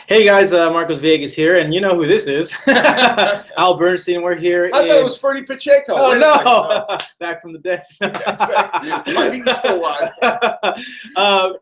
Hey guys, Marcos Villegas here, and you know who this is. Al Bernstein, we're here. I thought it was Freddie Pacheco. Oh, no! Back from the dead. Yeah, exactly. I think he's still alive.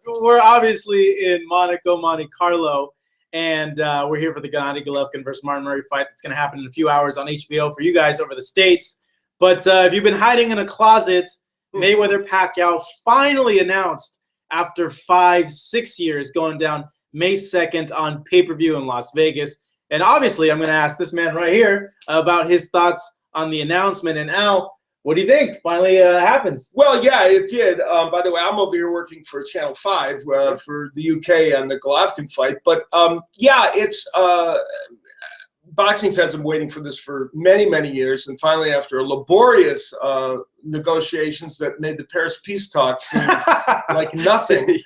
We're obviously in Monaco, Monte Carlo, and we're here for the Gennady Golovkin versus Martin Murray fight that's going to happen in a few hours on HBO for you guys over the States. But if you've been hiding in a closet, Mayweather Pacquiao finally announced after 5-6 years going down May 2nd on pay-per-view in Las Vegas. And obviously, I'm going to ask this man right here about his thoughts on the announcement. And Al, what do you think? Finally happens. Well, yeah, it did. By the way, I'm over here working for Channel 5 for the UK on the Golovkin fight. But, yeah, it's boxing fans have been waiting for this for many, many years. And finally, after laborious negotiations that made the Paris peace talks seem like nothing,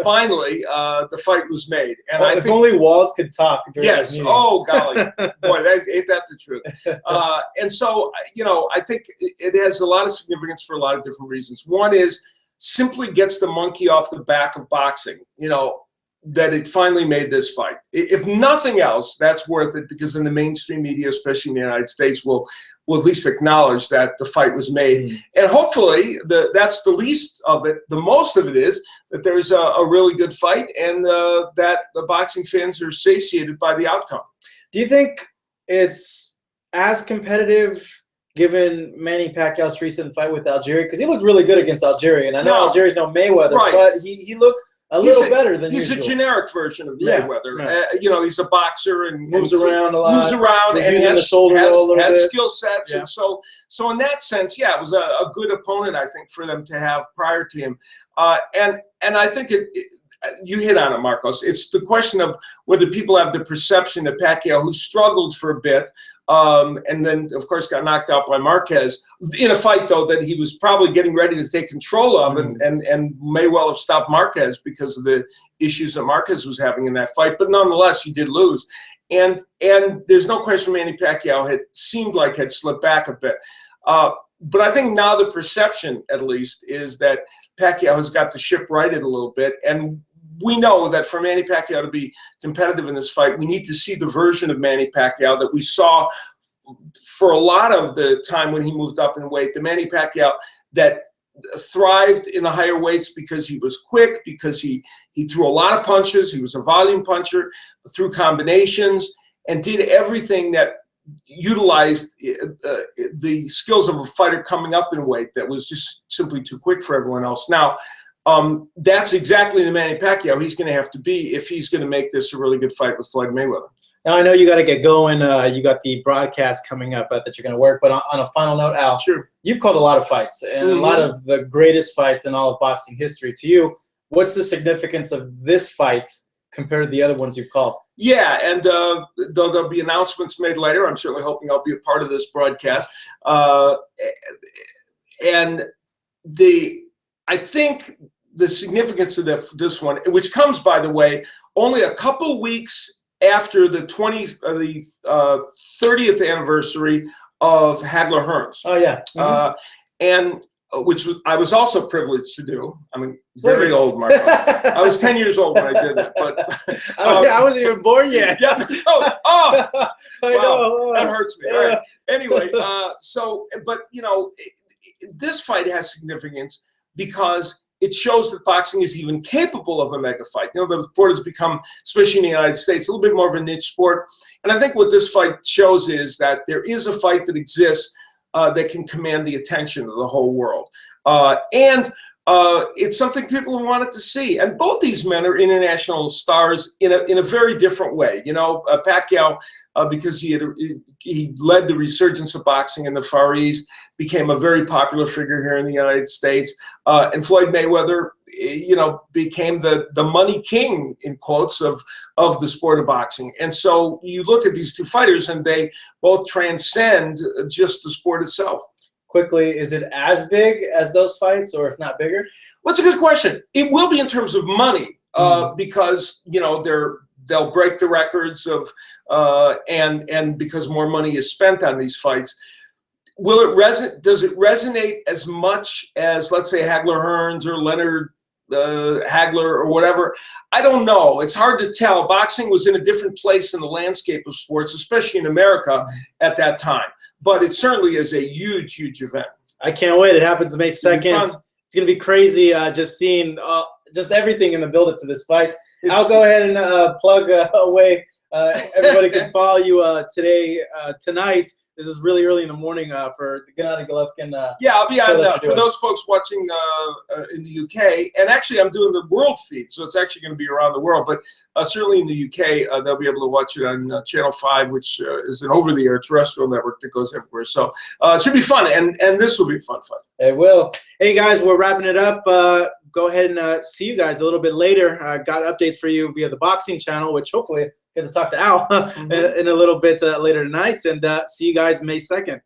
finally, the fight was made. And well, if only walls could talk. Yes. Oh, golly. Boy, ain't that the truth? And so, you know, I think it has a lot of significance for a lot of different reasons. One is simply gets the monkey off the back of boxing, you know, that it finally made this fight. If nothing else, that's worth it, because in the mainstream media, especially in the United States, will at least acknowledge that the fight was made. And hopefully that's the least of it. The most of it is that there's a really good fight, and that the boxing fans are satiated by the outcome. Do you think it's as competitive given Manny Pacquiao's recent fight with Algieri? Because he looked really good against Algieri, and I know Algieri's no Mayweather, but he looked a little better than usual. He's a generic version of Mayweather. Yeah. You know, he's a boxer and moves around a lot. Moves around and has skill sets. Yeah. And so in that sense, yeah, it was a good opponent, I think, for them to have prior to him. And I think you hit on it, Marcos. It's the question of whether people have the perception that Pacquiao, who struggled for a bit, and then, of course, got knocked out by Marquez in a fight, though, that he was probably getting ready to take control of, and may well have stopped Marquez because of the issues that Marquez was having in that fight. But nonetheless, he did lose. And there's no question Manny Pacquiao had slipped back a bit. But I think now the perception, at least, is that Pacquiao has got the ship righted a little bit. And we know that for Manny Pacquiao to be competitive in this fight, we need to see the version of Manny Pacquiao that we saw for a lot of the time when he moved up in weight. The Manny Pacquiao that thrived in the higher weights because he was quick, because he threw a lot of punches. He was a volume puncher, threw combinations, and did everything that utilized the skills of a fighter coming up in weight that was just simply too quick for everyone else. Now, that's exactly the Manny Pacquiao he's going to have to be if he's going to make this a really good fight with Floyd Mayweather. Now, I know you got to get going. You got the broadcast coming up that you're going to work. But on a final note, Al, you've called a lot of fights, and a lot of the greatest fights in all of boxing history. To you, what's the significance of this fight compared to the other ones you've called? Yeah, and there'll be announcements made later. I'm certainly hoping I'll be a part of this broadcast. And I think the significance of this one, which comes, by the way, only a couple weeks after the 30th anniversary of Hagler-Hearns. Oh, yeah. And which I was also privileged to do. I mean, very old, Marco. I was 10 years old when I did that. But I wasn't even born yet. Yeah. Wow, that hurts me. All right. Anyway, but, you know, this fight has significance because it shows that boxing is even capable of a mega fight. You know, the sport has become, especially in the United States, a little bit more of a niche sport. And I think what this fight shows is that there is a fight that exists that can command the attention of the whole world. And it's something people have wanted to see. And both these men are international stars in a very different way. You know, Pacquiao, because he led the resurgence of boxing in the Far East, became a very popular figure here in the United States. And Floyd Mayweather, you know, became the money king, in quotes, of the sport of boxing. And so you look at these two fighters, and they both transcend just the sport itself. Quickly, is it as big as those fights, or if not bigger? Well, it's a good question. It will be in terms of money, because, you know, they'll break the records of and because more money is spent on these fights. Does it resonate as much as, let's say, Hagler-Hearns or Leonard Hagler or whatever. I don't know. It's hard to tell. Boxing was in a different place in the landscape of sports, especially in America at that time. But it certainly is a huge, huge event. I can't wait. It happens May 2nd. It's going to be crazy just seeing just everything in the build-up to this fight. I'll go ahead and plug away. Everybody can follow you tonight. This is really early in the morning for the Gennady Golovkin. Yeah, I'll be on for those folks watching in the UK. And actually, I'm doing the world feed, so it's actually going to be around the world. But certainly in the UK, they'll be able to watch it on Channel 5, which is an over-the-air terrestrial network that goes everywhere. So it should be fun, and this will be fun. It will. Hey, guys, we're wrapping it up. Go ahead and see you guys a little bit later. Got updates for you via the boxing channel, which hopefully get to talk to Al in a little bit later tonight. And see you guys May 2nd.